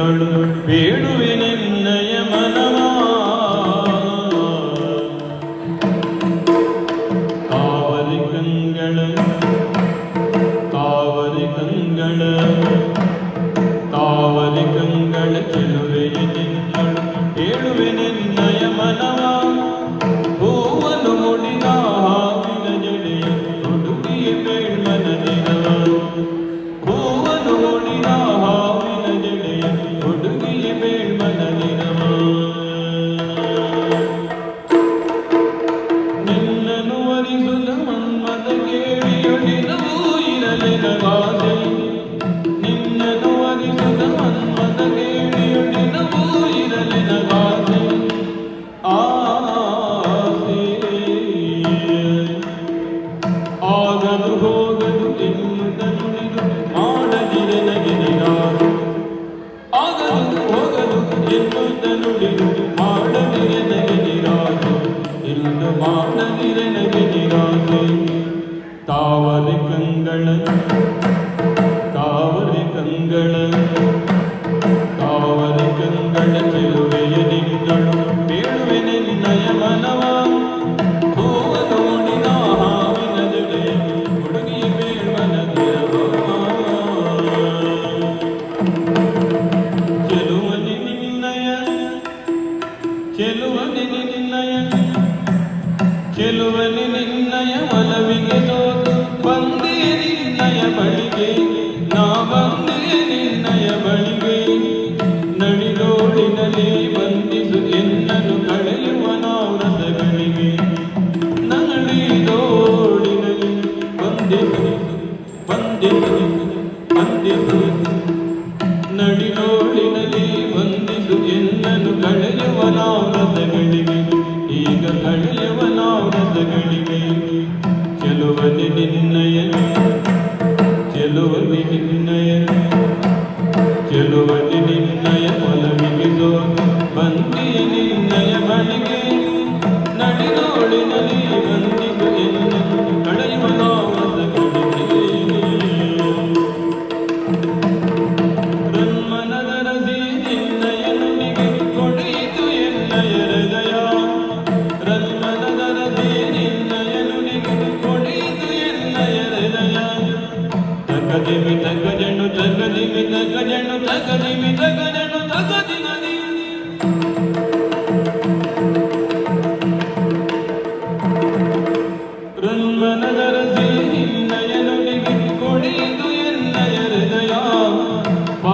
ನಿನ್ನಳು ಬೇಡುವೆ ನಿನ್ನಯ ಮನವಾ ಕಾವರಿ ಕಂಗಳ ಚೆಲುವೆಯ ನಿನ್ನಳು ಬೇಡುವೆ ನಿನ್ನಯ ಮನವಾ ಹೂವನ್ನು ಮುಡಿದ ಹಾವಿನ ಜಡೆಯ ಹುಡುಗಿಯ ಬೇಡ್ಮನದಿನವ ಹೂವನ್ನು ಮುಡಿದ ಹಾವಿನ ಜಡೆಯ ಹುಡುಗಿಯ ಬೇಡ್ಮನದಿನವ ನಿನ್ನನು ವರಿಸುತ್ತ ಮನ್ಮದ ಕೇಳಿಯೊಡಿನವೂ ಇರಲೆನಗಾದೆ ನಿನ್ನನು ವರಿಸುತ್ತ ಮನ್ಮದ ಕೇಳಿಯೊಡಿನವೂ ಇರಲೆನಗಾದೆ ಆಗದು ಹೋಗದು ಎನ್ನುತ್ತ ನುಡಿದು ಮಾಡದಿರೆ ನಗೆ ನಿರಾಸೆ ಆಗದು ಹೋಗದು ಎನ್ನುತ್ತ ನುಡಿದು ಮಾಡದಿರೆ ನಗೆ ನಿರಾಸೆ ಎಂದು ಮಾಡದಿರೆ ನಗೆ ನಿರಾಸೆ ತಾವರೆ ಕಂಗಳ ಚೆಲುವೆಯ ನಿನ್ನಳು ಬೇಡುವೆ ನಿನ್ನಯ ಮನವ ಹೂವ ನೋಡಿದ ಹಾವಿನ ಜಡೆಯ ಹುಡುಗಿಯ ಬೇಡ್ಮನದಿರವ ಚೆಲುವನೆ ನಿನ್ನಯ ಒಲವಿಗೆ ಸೋತು ಬಂದೆ ನಿನ್ನಯ ಬಳಿಗೆ ನಾ ಬಂದೆ ನಿನ್ನಯ ಬಳಿಗೆ ನಡಿದೋಳಿನಲ್ಲಿ ಬಂದಿಸು ಎನ್ನನು ಕಳೆಯುವ ನಾವು ರಸಗಳಿಗೆ ನಡಿದೋಳಿನಲ್ಲಿ ಬಂದಿಸು ನಡಿದೋಳಿನಲ್ಲಿ ಬಂದಿಸು ಎನ್ನನು ಕಳೆಯುವ ನಾವು ರಸಗಳಿಗೆ ಈಗ ಕಳೆಯುವ ನಾವು ರಸಗಳಿಗೆ ಚೆಲುವನೆ ನಿನ್ನಯ ಒಲವಿಗೆ ಸೋತು ಬಂದಿ ನಿನ್ನಯ ಬಳಿಗೆ ನಡಿನೋಳಿನಲ್ಲಿ ಬಂದಿತು ಎನ್ನನು ಕಳೆಯುವ ನಾವು ರಸಗಳಿಗೆ ರನ್ಮನದ ರಸಿ ನಿನ್ನಯ ನುಡಿಗೆ ಕೊಡೆಯಿತು ಎನ್ನಯ ಹೃದಯ ರನ್ಮನದ ರಸಿ ನಿನ್ನಯ ನುಡಿಗೆ ಕೊಡೆಯಿತು ಎನ್ನಯ ಹೃದಯ ತಗದಿಮಿ ತಗಜನು ತಗದಿಮಿ ತಗಜನು ತಗದಿಮಿ ತಗಜ